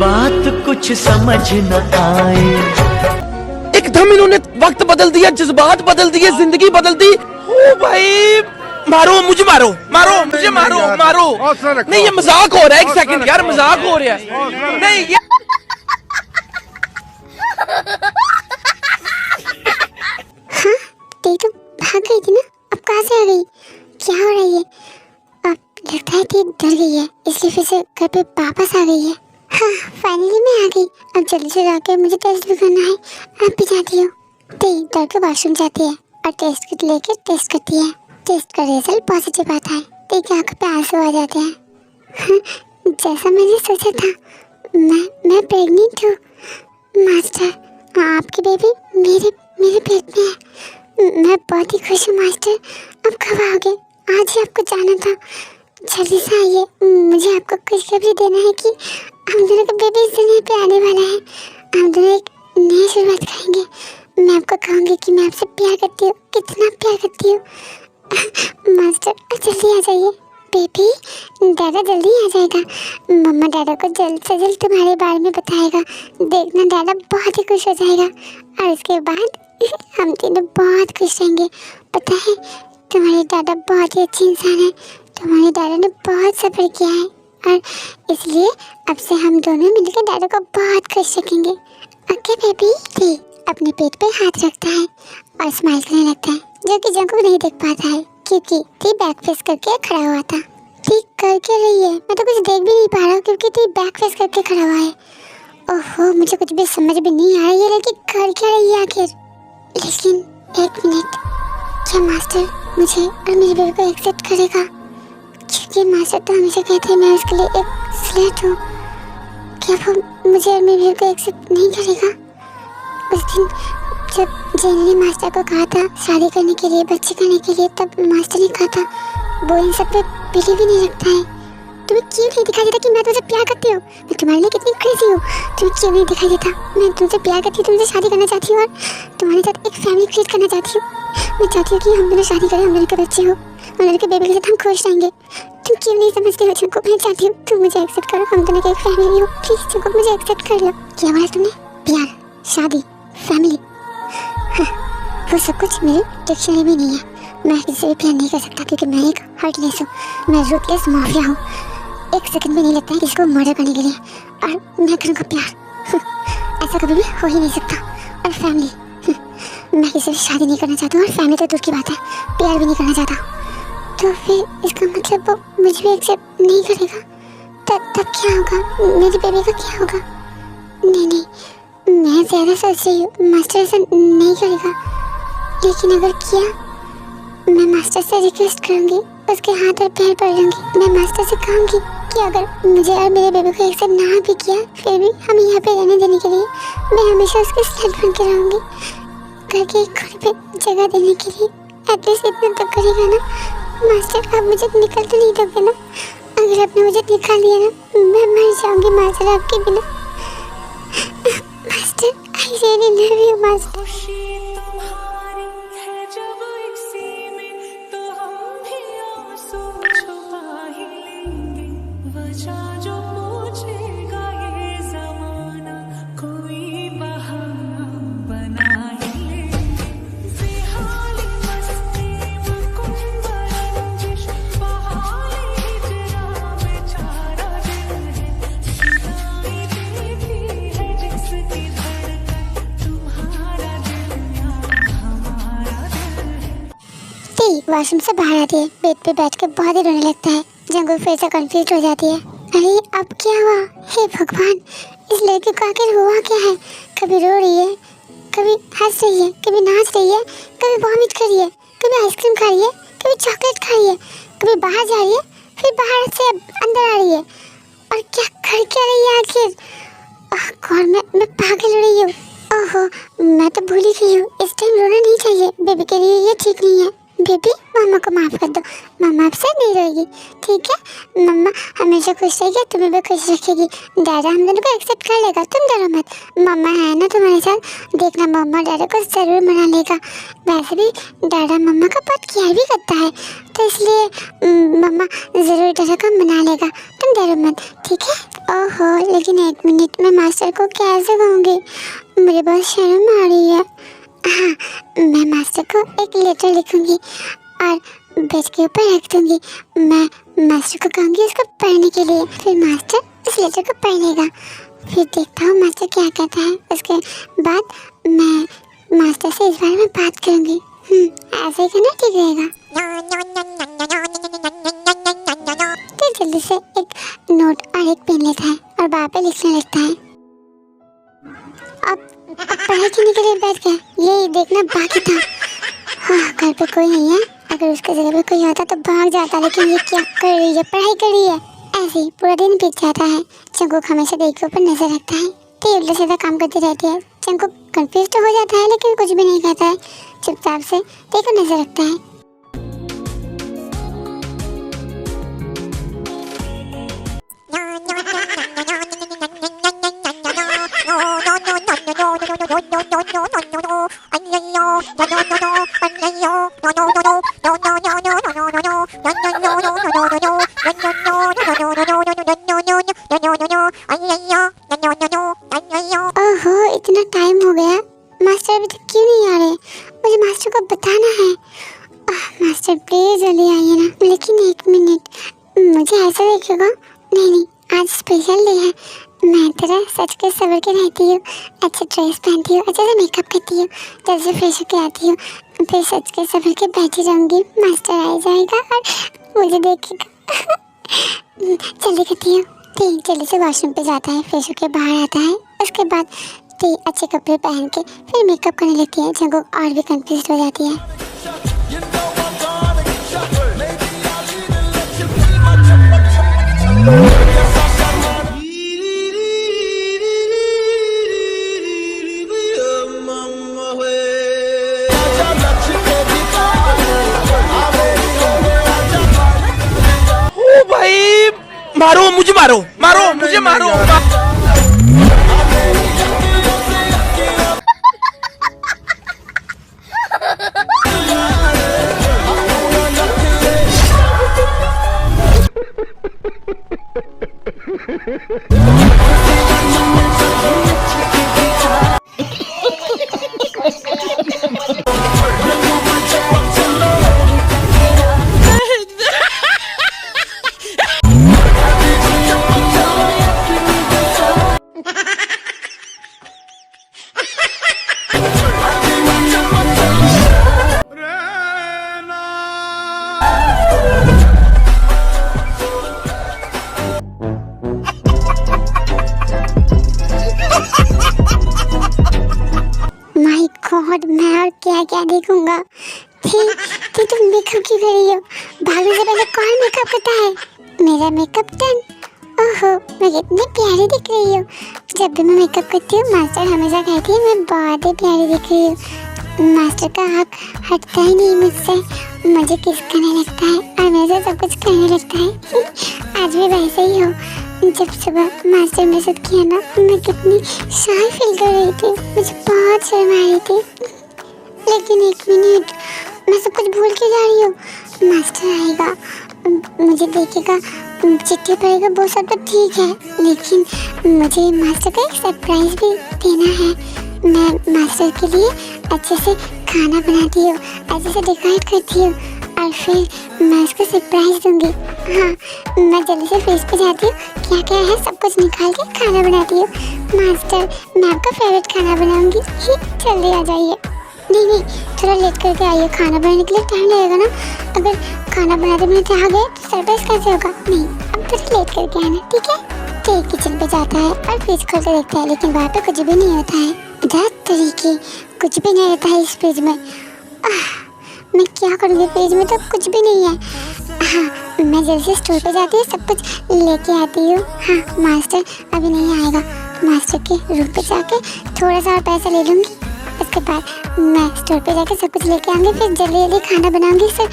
बात कुछ समझ न आए। एकदम इन्होंने वक्त बदल दिया, जज्बात बदल दिए, जिंदगी बदल दी। ओ भाई मारो मुझे, मारो मारो मुझे, मारो मारो। नहीं ये मजाक हो रहा है, एक सेकंड यार, मजाक हो रहा है। नहीं ये हाँ, तुम भाग गई थी ना, अब कहाँ से आ गई? क्या हो रहा है ये? अब लगता है कि डर गई है, इसलिए फिर से घर पे वापस आ गई है। हाँ फाइनली मैं आ गई। अब जल्दी से जाके मुझे टेस्ट भी करना है। आप भी जाती हो? डर के वॉशरूम जाती है और टेस्ट किट लेके टेस्ट करती है। टेस्ट का रिजल्ट पॉजिटिव आता है। की आंखों पे आंसू आ जाते हैं। हाँ, जैसा मैंने सोचा था, मैं प्रेग्नेंट हूँ। मास्टर, आपकी बेबी मेरे पेट में है। मैं बहुत ही खुश हूँ मास्टर। अब कब आओगे? आज ही आपको जाना था। जल्दी से आइए, मुझे आपको खुशखबरी देना है कि हम दोनों का बेबी इस दुनिया पे आने वाला है। हम दोनों एक नई शुरुआत करेंगे। मैं आपको कहूँगी कि मैं आपसे प्यार करती हूँ, कितना प्यार करती हूँ। मास्टर अब जल्दी आ जाइए। बेबी, दादा जल्दी आ जाएगा। मम्मा दादा को जल्द से जल्द तुम्हारे बारे में बताएगा। देखना दादा बहुत ही खुश हो जाएगा और उसके बाद हम तीनों बहुत खुश रहेंगे। पता है तुम्हारे दादा बहुत ही अच्छे इंसान है। तुम्हारे दादा ने बहुत सफ़र किया है और इसलिए अब से हम दोनों मिलकर दादा को बहुत खुश रखेंगे। Okay baby. टी अपने पेट पे हाथ रखता है और स्माइल करने लगता है, जो कि जंकू नहीं देख पाता है क्योंकि टी बैक फेस करके खड़ा हुआ था। ठीक कर क्या रही है? मैं तो कुछ देख भी नहीं पा रहा हूँ क्योंकि टी बैक फेस करके खड़ा हुआ है। ओहो, मुझे कुछ भी समझ भी नहीं आ रही है लेकिन कर क्या रही है आखिर? लेकिन एक मिनट, क्या मास्टर मुझे और मेरी बेबी को एक्सेप्ट करेगा? क्योंकि मास्टर तो हमेशा कहते हैं मैं उसके लिए एक स्लेट हूँ। क्या वो मुझे और मेरी बेबी को एक्सेप्ट नहीं करेगा? उस दिन जब जेन ने मास्टर को कहा था शादी करने के लिए, बच्चे करने के लिए, तब मास्टर ने कहा था वो इन सब पे बिलीव भी नहीं रखता है। तुम्हें क्यों नहीं दिखाई देता कि मैं तुमसे प्यार करती हूँ? मैं तुम्हारे लिए कितनी क्रेजी हूँ। तुम्हें क्यों नहीं दिखाई देता? मैं तुमसे प्यार करती हूँ, तुमसे शादी करना चाहती हूँ और तुम्हारे साथ एक फैमिली क्रिएट करना चाहती हूँ। मैं चाहती हूँ कि हम दोनों शादी करें, हम दोनों के बच्चे हो, हम दोनों के बेबी के साथ हम खुश रहेंगे। तुम क्यों नहीं समझते हो जिनको? मैं चाहती हूँ तुम मुझे एक्सेप्ट करो, हम दोनों की एक फैमिली हो। प्लीज़ जिनको मुझे एक्सेप्ट कर लो। क्या बोला तुमने? प्यार, शादी, फैमिली? वो सब कुछ मेरे डिक्शनरी में नहीं है। मैं किसी से भी प्यार नहीं कर सकता क्योंकि मैं एक हार्टलेस हूँ, मैं रूथलेस माफिया हूँ। एक सेकंड भी नहीं लगता है किसी को मर्डर करने के लिए, और मैं करूँगा प्यार? ऐसा कभी भी हो ही नहीं सकता। और फैमिली, मैं किसी से शादी नहीं करना चाहता हूँ और फैमिली तो दूर की बात है, प्यार भी नहीं करना चाहता। तो फिर इसका मतलब वो मुझे भी एक्सेप्ट नहीं करेगा? तब क्या होगा? मेरी बेबी का क्या होगा? नहीं, मैं ज़्यादा सोच रही हूँ। मास्टर ऐसा नहीं करेगा, लेकिन अगर किया, मैं मास्टर से रिक्वेस्ट करूँगी, उसके हाथ और पैर पड़ लूँगी। मैं मास्टर से कहूँगी कि अगर मुझे और मेरे बेबी को एक्सेप्ट ना भी किया, फिर भी हम यहाँ पे रहने देने के लिए मैं हमेशा उसके स्लेट बन के रहूँगी। घर के घर पे जगह देने के लिए एटलीस्ट इतना तो करेगा ना मास्टर? आप मुझे निकल तो नहीं दोगे ना? अगर आपने मुझे निकाल दिया ना, मैं मर जाऊँगी मास्टर आपके बिना। Master, I really love you, master. Washroom से बाहर आती है, बेड पे बैठ के बहुत ही रोने लगता है। जंगल फिर से कंफ्यूज हो जाती है। अरे अब क्या हुआ? हे भगवान, इस लड़की को आखिर हुआ क्या है? कभी रो रही है, कभी हंस रही है, कभी नाच रही है, कभी वॉमिट कर रही है, कभी आइसक्रीम खा रही है, कभी चॉकलेट खा रही है, कभी बाहर जा रही है, फिर बाहर से अंदर आ रही है। और क्या कर क्या रही है आखिर? गॉड, मैं पागल हो रही हूँ। ओहो, मैं तो भूल ही गई हूँ, इस टाइम रोना नहीं चाहिए, बेबी के लिए ये ठीक नहीं है। बेबी मम्मा को माफ कर दो, मम्मा आपसे नहीं रोएगी, ठीक है? मम्मा हमेशा खुश रहेगी, तुम्हें भी खुश रखेगी। डैडा हम दोनों को एक्सेप्ट कर लेगा, तुम डरो मत। मम्मा है ना तुम्हारे साथ, देखना मम्मा डैडा को जरूर मना लेगा। वैसे भी डैडा मम्मा का बहुत केयर भी करता है, तो इसलिए मम्मा ज़रूर डैडा को मना लेगा, तुम डरो मत, ठीक है? ओहो, लेकिन 1 मिनट में मास्टर को कैसे कहूँगी, मुझे बहुत शर्म आ रही है। हाँ, मैं मास्टर को एक लेटर लिखूंगी और बेड के ऊपर रख दूंगी। मैं मास्टर को कहूँगी उसको पढ़ने के लिए, फिर मास्टर उस लेटर को पढ़ लेगा। फिर देखता हूँ मास्टर क्या कहता है। उसके बाद मैं मास्टर से इस बारे में बात करूँगी। ऐसे ही करना ठीक रहेगा। तो जल्दी से एक नोट और एक पेन लेता है और वहाँ पे लिखने लगता है। अब पढ़ाई करने के लिए बैठ गया, ये देखना बाकी था। हाँ, घर पे कोई नहीं है, अगर उसके जगह पे कोई होता तो भाग जाता, लेकिन ये क्या कर रही है, पढ़ाई कर रही है। ऐसे ही पूरा दिन बीत जाता है। जंकुक हमेशा देख के ऊपर नजर रखता है, तो उल्टा सीधा काम करती रहती है। जंकुक कंफ्यूज तो हो जाता है, लेकिन कुछ भी नहीं कहता है, चुपचाप से देखो नजर रखता है। ओहो, इतना टाइम हो गया, मास्टर अभी तक क्यों नहीं आ रहे? मुझे मास्टर को बताना है। मास्टर प्लीज जल्दी आइए ना। लेकिन 1 मिनट, मुझे ऐसा देखेगा? नहीं, आज स्पेशल डे है। मैं तेरा सच के सवर के रहती हूँ, अच्छे ड्रेस पहनती हूँ, अच्छे से मेकअप करती हूँ, जब से फ्रेश होके आती हूँ, फिर सच के सवर के बैठी रहूँगी। मास्टर आ जाएगा और मुझे देखेगा। जल्दी करती हूँ। ठीक जल्दी से वॉशरूम पे जाता है, फ्रेश होके बाहर आता है। उसके बाद ठीक अच्छे कपड़े पहन के फिर मेकअप करने लगती है। जंकुक और भी कंफ्यूज हो जाती है। मारो मुझे, मारो मुझे, मारो। गॉड, मैं और क्या क्या देखूंगा। थी तुम मेकअप क्यों कर रही हो? भाभी से पहले कौन मेकअप करता है? मेरा मेकअप डन। ओहो, मैं कितनी प्यारी दिख रही हूँ। जब भी मैं मेकअप करती हूँ मास्टर हमेशा कहती है मैं बहुत ही प्यारी दिख रही हूँ। मास्टर का हक हटता ही नहीं मुझसे, मुझे किस करने लगता है और मेरे से सब कुछ करने लगता है। आज भी वैसे ही हो। जब सुबह मास्टर मेरे साथ किया ना, मैं कितनी शाय फील कर रही थी, मुझे बहुत शर्म आ रही थी। लेकिन 1 मिनट, मैं सब कुछ भूल के जा रही हूँ। मास्टर आएगा, मुझे देखेगा, चिट्ठी पढ़ेगा, वो सब तो ठीक है, लेकिन मुझे मास्टर का एक सरप्राइज भी देना है। मैं मास्टर के लिए अच्छे से खाना बनाती हूँ, अच्छे से डेकोरेट करती हूँ और फिर मैं उसको सरप्राइज दूंगी। हाँ, मैं जल्दी से फ्रिज पे जाती हूँ, क्या क्या है सब कुछ निकाल के खाना बनाती हूँ। मास्टर, मैं आपका फेवरेट खाना बनाऊंगी, जल्दी आ जाइए। नहीं, थोड़ा लेट करके आइए, खाना बनाने के लिए टाइम लगेगा ना। अगर खाना बनाते बनाते आ गए तो सरप्राइज कैसे होगा? नहीं, अब थोड़ा लेट करके आना, ठीक है? ठीक किचन पे जाता है और फ्रिज खोल के देखता है, लेकिन वहाँ पे कुछ भी नहीं होता है। 10 तरीके कुछ भी नहीं रहता है इस फ्रिज में। मैं क्या करूँगी, फ्रिज में तो कुछ भी नहीं है। हाँ, मैं जल्दी से स्टोर पे जाती हूँ, सब कुछ लेके आती हूँ। हाँ, मास्टर अभी नहीं आएगा। मास्टर के रूम पे जाके थोड़ा सा और पैसा ले लूँगी, उसके बाद मैं स्टोर पे जाके सब कुछ लेके आऊँगी, फिर जल्दी जल्दी खाना बनाऊँगी, फिर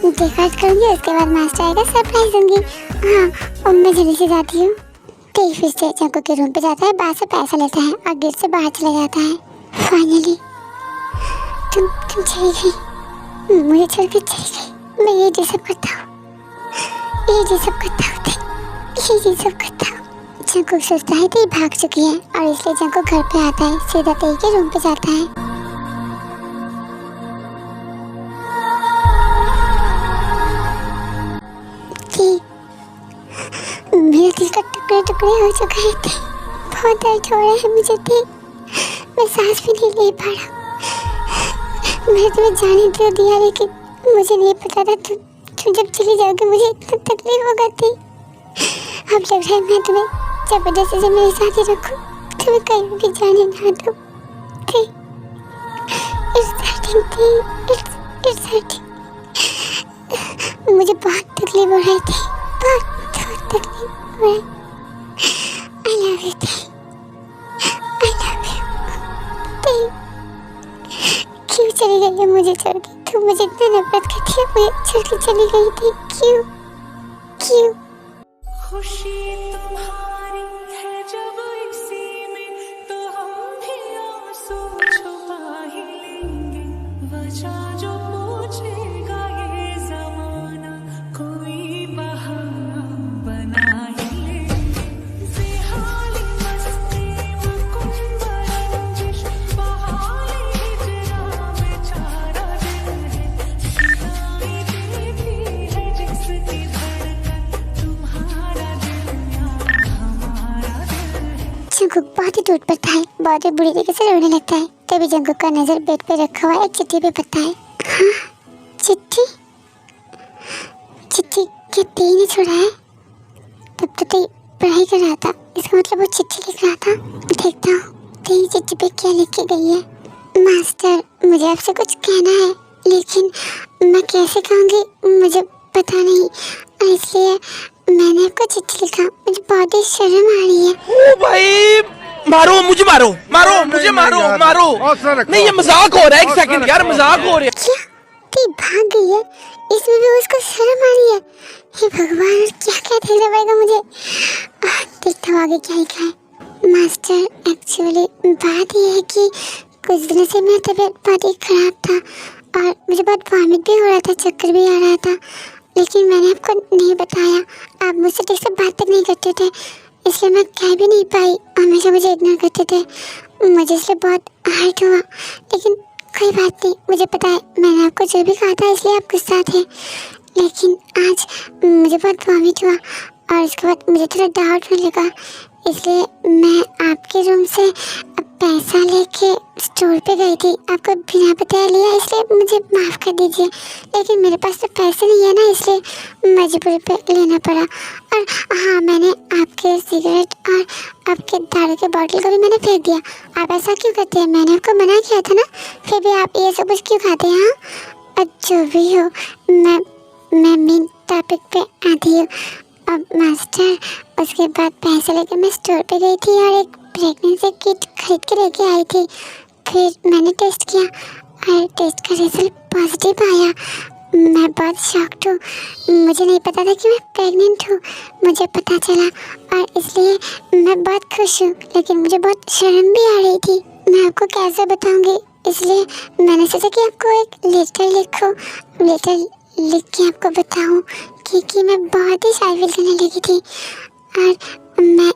ब्रेकफास्ट करूँगी। उसके बाद मास्टर आएगा, सरप्राइज दूँगी। हाँ, और मैं जल्दी से जाती हूँ। तो फिर से जंको के रूम पे जाता है, बाहर से पैसा लेता है और गेट से बाहर चला जाता है। फाइनली तुम चली गई, मुझे छोड़ के चली गई। मैं ये जो सब करता हूँ, ये जो सब करता हूँ, ये जो सब करता हूँ। जंको सोचता है कि ये भाग चुकी है और इसलिए जंको घर पे आता है, सीधा तेई के रूम पे जाता है। मेरा दिल का टुकड़े टुकड़े हो चुका है थे, बहुत दर्द हो रहा है मुझे थे, मैं सांस भी नहीं ले पा रहा। मैं तुम्हें जाने तो दिया, लेकिन मुझे नहीं पता था तुम जब चली जाओगे मुझे इतना तकलीफ होगा थी। अब लग रहा है मैं तुम्हें जबरदस्ती से मेरे साथ ही रखूं, तुम्हें कहीं भी जाने ना दूं। It's hurting. मुझे बहुत तकलीफ हो रही थी, बहुत तकलीफ हो रही। I love you थी, I love you। क्यों चली गई है मुझे छोड़ के? तुम मुझे इतना नफरत करती है, मुझे छोड़ के चली गई थी, क्यों? खुशी तुम्हारी है जब इसी में, तो हम भी आंसू छुपा ही लेंगे। वजह जो पूछेगा ये जमाना, कोई बहाना बना ही लेंगे। बेहाली मस्ती मुकुंद रंजिश, बहाली हिजरा बेचारा दिल है। सुनाई देती है जिसकी धड़कन, तुम्हारा दिल या हमारा दिल है। जंकुक बहुत ही टूट पड़ता है, बहुत ही बुरी तरीके से रोने लगता है। तभी जंकुक का नजर बेड पे रखा हुआ एक चिट्ठी पे पड़ता है। हाँ, चिट्ठी क्या तेई ने छोड़ा है? तब तो तेई पढ़ाई कर रहा था, इसका मतलब वो चिट्ठी लिख रहा था। देखता हूँ तेई चिट्ठी पे क्या लिख के गई है। मास्टर, मुझे आपसे कुछ कहना है, लेकिन मैं कैसे कहूँगी मुझे पता नहीं, इसलिए मैंने आपको चिट्ठी लिखा। मुझे बहुत ही शर्म आ रही है। ओ भाई, मारो मुझे, मारो मुझे, मारो। नहीं, ये मजाक हो रहा है, एक सेकंड यार, मजाक हो रहा है। क्या ती भाग गई है, इसमें भी उसको शर्म आ रही है? हे भगवान, क्या देखना पड़ेगा मुझे। देखता हूँ आगे क्या लिखा है। मास्टर, एक्चुअली बात ये है कि कुछ दिनों से मेरी तबीयत बहुत ही खराब था और मुझे बहुत वॉमिट भी हो रहा था, चक्कर भी आ रहा था, लेकिन मैंने आपको नहीं बताया। आप मुझसे ठीक से बात तक नहीं करते थे, इसलिए मैं कह भी नहीं पाई, हमेशा मुझे इग्नोर करते थे। मुझे इसलिए बहुत हर्ट हुआ, लेकिन कोई बात नहीं, मुझे पता है मैंने आपको जो भी कहा था इसलिए आप गुस्सा थे। लेकिन आज मुझे बहुत वॉमिट हुआ और उसके बाद मुझे थोड़ा डाउट होने लगा, इसलिए मैं आपके रूम से पैसा लेके स्टोर पे गई थी, आपको बिना बताए लिया, इसलिए मुझे माफ़ कर दीजिए। लेकिन मेरे पास तो पैसे नहीं है ना, इसलिए मजबूरी पे लेना पड़ा। और हाँ, मैंने आपके सिगरेट और आपके दारू के बॉटल को भी मैंने फेंक दिया। आप ऐसा क्यों करते हैं? मैंने आपको मना किया था ना, फिर भी आप ये सब कुछ क्यों खाते हैं? हाँ, और जो भी हो, मैं मेन टॉपिक पे आती हूँ। अब मास्टर, उसके बाद पैसे लेकर मैं स्टोर पे गई थी और एक प्रेगनेंसी किट खरीद के लेके आई थी। फिर मैंने टेस्ट किया और टेस्ट का रिजल्ट पॉजिटिव आया। मैं बहुत शॉक्ड हूँ, मुझे नहीं पता था कि मैं प्रेग्नेंट हूँ, मुझे पता चला और इसलिए मैं बहुत खुश हूँ, लेकिन मुझे बहुत शर्म भी आ रही थी। मैं आपको कैसे बताऊँगी, इसलिए मैंने सोचा कि आपको एक लेटर लिख के आपको बताऊँ, क्योंकि मैं बहुत ही शाय फील करने लगी थी और मैं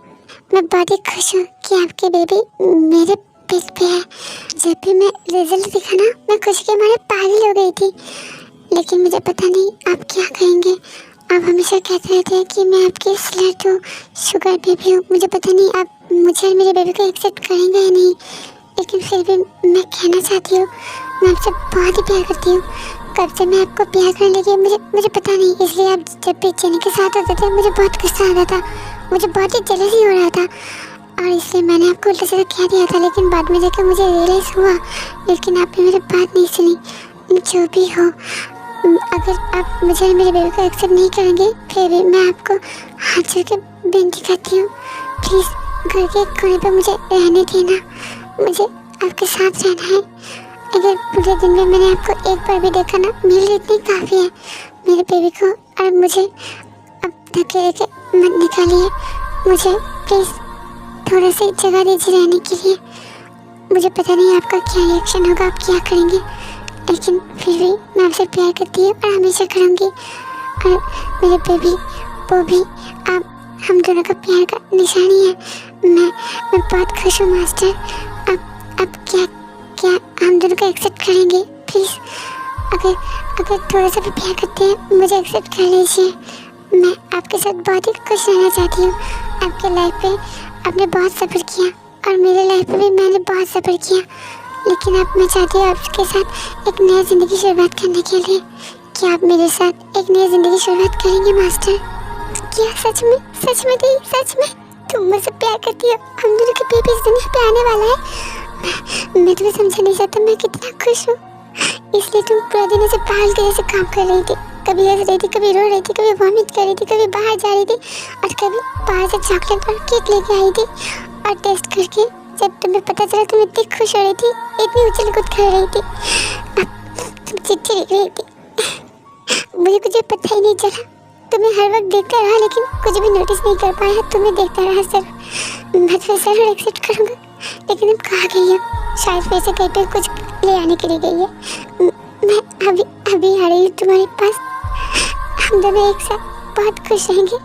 बहुत ही खुश हूँ कि आपकी बेबी मेरे पेट पे है। जब भी मैं रिजल्ट दिखा ना, मैं खुशी के मारे पागल हो गई थी, लेकिन मुझे पता नहीं आप क्या कहेंगे। आप हमेशा कहते रहते हैं कि मैं आपकी स्लट हूँ, शुगर बेबी हूँ। मुझे पता नहीं आप मुझे और मेरे बेबी को एक्सेप्ट करेंगे या नहीं, लेकिन फिर भी मैं कहना चाहती हूँ, मैं आपसे बहुत ही प्यार करती हूँ। कब से मैं आपको प्यार करने लगी मुझे पता नहीं, इसलिए आप जब भी जेनी के साथ होते थे मुझे बहुत गुस्सा आता था, मुझे बहुत ही जेलसी हो रहा था और इसलिए मैंने आपको उल्टा सीधा कह दिया था। लेकिन बाद में जाकर मुझे रियलाइज़ हुआ, लेकिन आपने मेरी बात नहीं सुनी। जो भी हो, अगर आप मुझे और मेरे बेबी को एक्सेप्ट नहीं करेंगे, फिर भी मैं आपको हाथ जोड़ के विनती करती हूँ, प्लीज़ घर के कोने पर मुझे रहने देना। मुझे आपके साथ रहना है। अगर पूरे दिन में मैंने आपको एक बार भी देखा ना, मेरे लिए इतनी काफ़ी है। मेरे बेबी को और मुझे अब धकेल के मत निकालिए। मुझे प्लीज़ थोड़ा सी जगह दीजिए रहने के लिए। मुझे पता नहीं आपका क्या रिएक्शन होगा, आप क्या करेंगे, लेकिन फिर भी मैं आपसे प्यार करती हूँ और हमेशा करूँगी। और मेरे बेबी वो भी आप हम दोनों का प्यार का निशानी है। मैं बहुत खुश हूँ मास्टर। अब क्या हम दोनों को एक्सेप्ट करेंगे प्लीज़? अगर थोड़ा सा भी प्यार करते हैं मुझे एक्सेप्ट कर लीजिए। मैं आपके साथ बहुत ही खुश रहना चाहती हूँ। आपके लाइफ पे आपने बहुत सफ़र किया और मेरे लाइफ पे भी मैंने बहुत सफ़र किया, लेकिन अब मैं चाहती हूँ आपके साथ एक नई ज़िंदगी शुरुआत करने के लिए। क्या आप मेरे साथ एक नई ज़िंदगी शुरुआत करेंगे मास्टर? क्या सच में दी, सच में तुम मुझसे प्यार करती हो? हम दोनों के बेबी इस दुनिया पे आने वाला है। मैं तुम्हें समझा नहीं सकता मैं कितना खुश हूँ। इसलिए तुम पूरे दिन ऐसे पागल के जैसे काम कर रही थी, कभी हंस रही थी, कभी रो रही थी, कभी वॉमिट कर रही थी, कभी बाहर जा रही थी और कभी बाहर से चॉकलेट और केक लेके आई थी। और टेस्ट करके जब तुम्हें पता चला तुम इतनी खुश हो रही थी, इतनी उछल कूद कर रही थी, तुम चिट्ठी लिख रही थी। मुझे कुछ पता ही नहीं चला। तुम्हें हर वक्त देखता रहा लेकिन कुछ भी नोटिस नहीं कर पाया। तुम्हें देखता रहा सर। मैं तो ज़रूर एक्सेप्ट करूँगा, लेकिन अब कहाँ गई है? शायद फिर से कहीं पे कुछ ले आने के लिए गई है। मैं अभी आ रही हूँ तुम्हारे पास। हम दोनों एक साथ बहुत खुश रहेंगे।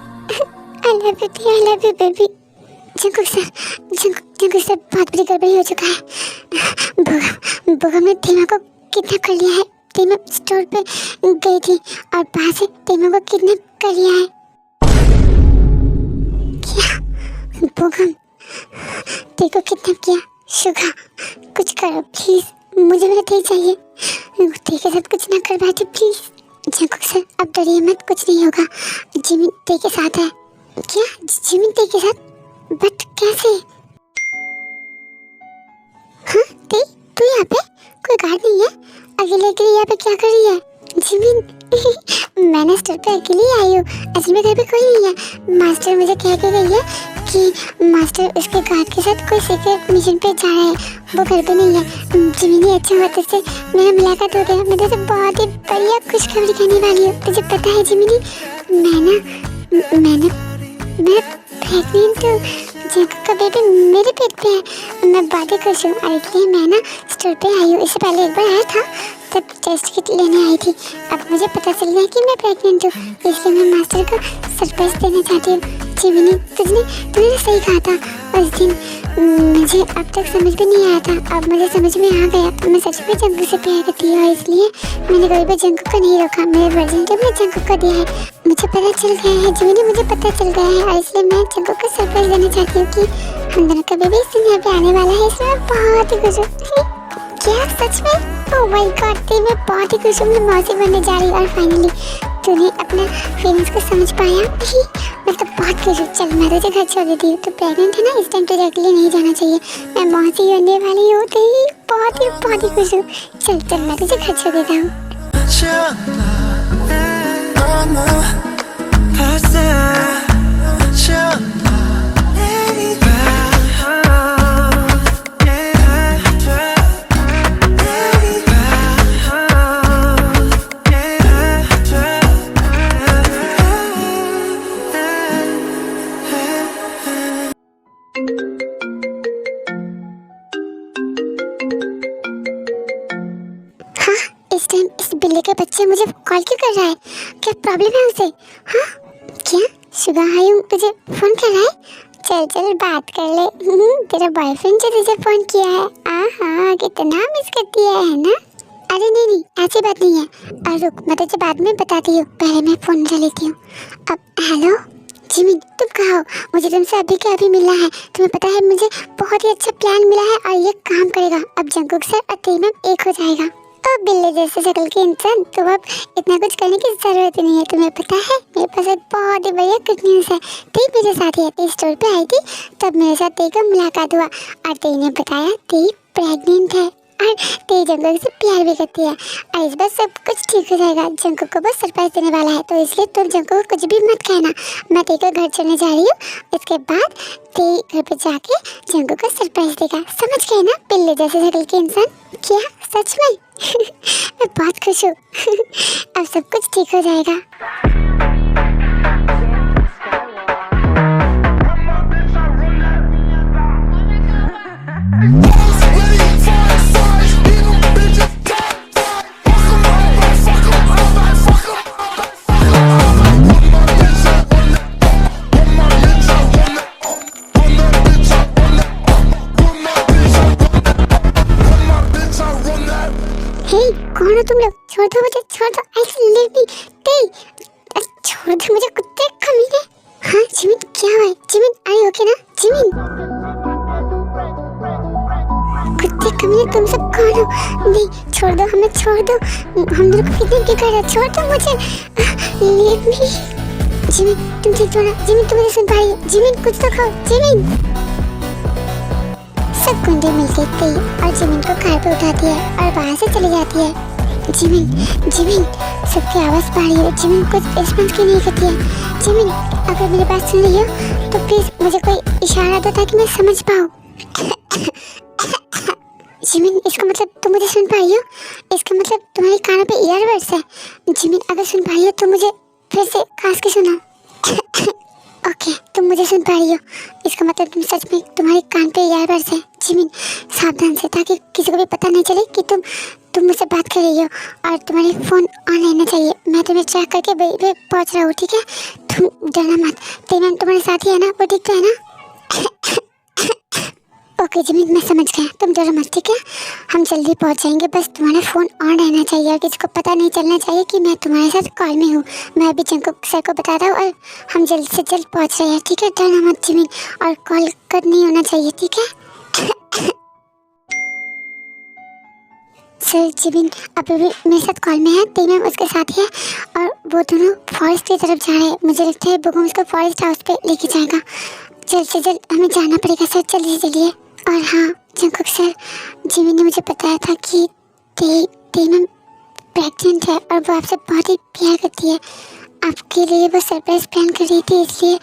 I love you baby. Jungkook sir बहुत बड़ी गड़बड़ी हो चुका है। भूखा ने टीमा को किडनैप कर लिया है। टीमा स्टोर पे गई थी और वहाँ से टीमा को किडनैप कर लिया है। क्या भूखम तेरे को किडनैप किया? शुगा कुछ करो प्लीज़, मुझे मेरा थे चाहिए। तेरे के साथ कुछ ना कर बैठे प्लीज़। जंकुक सर अब डरिए मत, कुछ नहीं होगा। जिमिन तेरे के साथ है। क्या जिमिन तेरे के साथ? बट कैसे? हाँ तू यहाँ पे? कोई गार्ड नहीं है? अकेले यहाँ पे क्या कर रही है जिमिन? मैंने स्टोर पे अकेले आई हूँ, असल में घर पे कोई नहीं है। मास्टर मुझे कह के गई है कि मास्टर उसके गार्ड के साथ कोई सीक्रेट मिशन पे जा रहा है, वो घर पे नहीं है। जिमिनी अच्छा हुआ तुझसे मेरा मुलाकात हो गया। मैं तुझसे बहुत ही बढ़िया खुशखबरी कहने वाली हूँ। तुझे पता है जिमिनी, मैं प्रेग्नेंट हूँ। जंकुक का बेबी मेरे पेट पे है। मैं बहुत ही खुश हूँ और इसलिए मैं ना स्टोर पे आई हूँ। इससे पहले एक बार आया था तब टेस्ट किट लेने आई थी। अब मुझे पता चल गया कि मैं प्रेग्नेंट हूँ, इसलिए मैं मास्टर को सरप्राइज देना चाहती हूँ। जिमिनी तुमने सही कहा था उस दिन। मुझे अब तक समझ भी नहीं आया था, अब मुझे समझ में आ गया। मैं सच में जंकुक से प्यार करती हूँ, इसलिए मैंने कभी भी जंकुक को नहीं रोका। मेरे वर्जिन मैंने जंकुक को दिया है। मुझे पता चल गया है जिमिनी, मुझे पता चल गया है और इसलिए मैं जंकुक को सरप्राइज देना चाहती हूँ कि हम दोनों का बेबी इस दुनिया पे आने वाला है। इसलिए मैं बहुत ही खुश हूँ। क्या सच में? ओह माय गॉड, मैं बहुत ही खुश हूँ। मैं मौसी बनने जा रही हूँ और फाइनली तूने अपना फीलिंग्स को समझ पाया। मैं तो बहुत खुश हूँ। चल मैं तुझे घर छोड़ देती हूँ। तो प्रेग्नेंट है ना, इस टाइम तुझे अकेले नहीं जाना चाहिए। मैं मौसी बनने वाली हूँ। बहुत ही खुश हूँ। चल मैं तुझे घर छोड़ देता हूँ। इस टाइम इस बिल्ली के बच्चे मुझे कॉल क्यों कर रहा है? क्या प्रॉब्लम है उसे? हाँ क्या शुगा हायुंग तुझे फोन कर रहा है? चल बात कर ले। तेरा बॉयफ्रेंड जो तुझे फोन किया है, हाँ कितना मिस करती है ना? अरे नहीं ऐसी बात नहीं है। और रुक, मैं तुझे बाद में बताती हूँ, पहले मैं फोन उठा लेती हूँ। अब हेलो जिमिन, तुम कहाँ हो? मुझे तुमसे अभी के अभी मिलना है। तुम्हें पता है मुझे बहुत ही अच्छा प्लान मिला है और ये काम करेगा। अब जंकुक सर और तेमम एक हो जाएगा। और बिल्ली जैसे शक्ल के इंसान, तो अब इतना कुछ करने की जरूरत ही नहीं है। तुम्हें पता है मेरे पास एक बहुत ही बढ़िया गुड न्यूज़ है। ती मेरे साथ ही ती स्टोर पे आई थी, तब मेरे साथ ती का मुलाकात हुआ और ती ने बताया ती प्रेग्नेंट है। और तेरी जंगल से प्यार भी करती है। और इस बार सब कुछ ठीक हो जाएगा। जंगल को बस सरप्राइज देने वाला है, तो इसलिए तुम जंगल को कुछ भी मत कहना। मैं तेरे घर चलने जा रही हूँ, इसके बाद तेरे घर पे जाके जंगल को सरप्राइज देगा। समझ गए ना, पिल्ले जैसे शक्ल के इंसान। क्या सच में? मैं बहुत खुश हूँ। अब सब कुछ ठीक हो जाएगा। कौन हो तुम लोग? छोड़ दो मुझे, छोड़ दो। ऐसे लेव मी छोड़ दो मुझे, कुत्ते कमीने। हाँ जिमिन, क्या हुआ है? जिमिन आई ओके ना? जिमिन कुत्ते कमीने, तुम सब कौन हो? नहीं छोड़ दो हमें, छोड़ दो। हम लोग को कितने की कर रहे, छोड़ दो मुझे। लेव मी। जिमिन तुम ठीक हो ना? जिमिन तुम मुझे सुन पा रही हो? जिमिन कुछ तो खाओ। जिमिन। सब गुंडे मिलके गई और जिमिन को कार पे उठाती है और वहाँ से चली जाती है। जिमिन सबकी आवाज़ पा रही है। जिमिन कुछ रिस्पॉन्स क्यों नहीं करती है? जिमिन अगर मेरी बात सुन रही हो तो प्लीज मुझे कोई इशारा दो ताकि मैं समझ पाऊँ। जिमिन इसका मतलब तुम मुझे सुन पा रही हो? इसका मतलब तुम्हारे कानों पे ईयरबड्स है। जिमिन अगर सुन पा रही हो तो मुझे फिर से खास के सुना। ओके तुम मुझे सुन पा रही हो, इसका मतलब तुम सच में, तुम्हारे कान पे ईयरबड्स है। जिमिन सावधान से, ताकि किसी को भी पता नहीं चले कि तुम मुझसे बात कर रही हो। और तुम्हारे फ़ोन ऑन रहना चाहिए। मैं तुम्हें ट्रैक करके वहीं पे पहुंच रहा हूँ, ठीक है? तुम डरना मत। तेरी मैम तुम्हारे साथ ही है ना? वो ठीक तो है ना? ओके जिमिन मैं समझ गया, तुम डरो मत, ठीक है? हम जल्दी पहुंच जाएंगे, बस तुम्हारा फ़ोन ऑन रहना चाहिए और किसी को पता नहीं चलना चाहिए कि मैं तुम्हारे साथ कॉल में हूँ। मैं अभी जंकुक सर को बता रहा हूँ और हम जल्द से जल्द पहुंच रहे हैं, ठीक है? डरना मत जिमिन, और कॉल कट नहीं होना चाहिए, ठीक है? सर जिमिन अभी भी मेरे साथ कॉल में है, तेरी मैम उसके साथ है और वो दोनों फॉरेस्ट की तरफ जा रहे हैं। मुझे लगता है बुगम उसको फॉरेस्ट हाउस पे लेके जाएगा। जल्द से जल्द हमें जाना पड़ेगा सर, जल्दी से चलिए। और हाँ जंकुक सर, जिमिन ने मुझे बताया था कि तेरी मैम प्रेग्नेंट है और वो आपसे बहुत ही प्यार करती है। आपके लिए वो सरप्राइज प्लान कर रही थी, इसलिए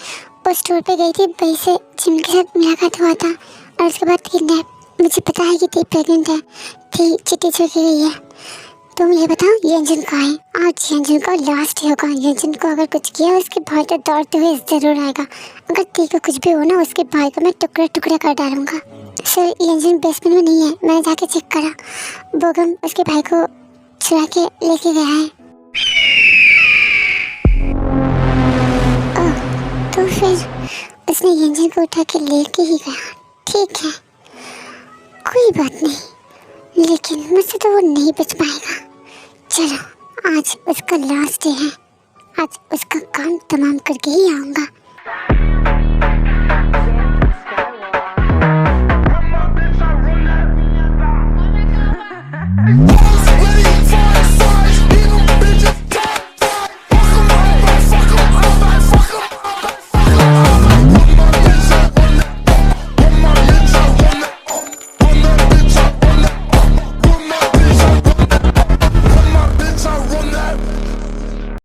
वो स्टोर पे गई थी, वहीं से जिमिन के साथ मुलाकात हुआ था और उसके बाद किडनैप। मुझे पता है कि ती प्रेग्नेंट है, ती चिट्ठी छोड़ के गई है। तुम ये बताओ यंजन कहाँ है? आज यंजन का लास्ट होगा। यंजन को अगर कुछ किया उसके भाई तो दौड़ते हुए ज़रूर आएगा। अगर ती को कुछ भी हो ना, उसके भाई को मैं टुकड़े टुकड़े कर डालूंगा। सर यंजन बेसमेंट में नहीं है, मैंने जाके चेक करा। बोगम उसके भाई को चुरा के लेके गया है। ओह तो फिर उसने यंजन को उठा के लेके ही गया। ठीक है कोई बात नहीं, लेकिन मुझसे तो वो नहीं बच पाएगा। चलो आज उसका लास्ट डे है, आज उसका काम तमाम करके ही आऊँगा।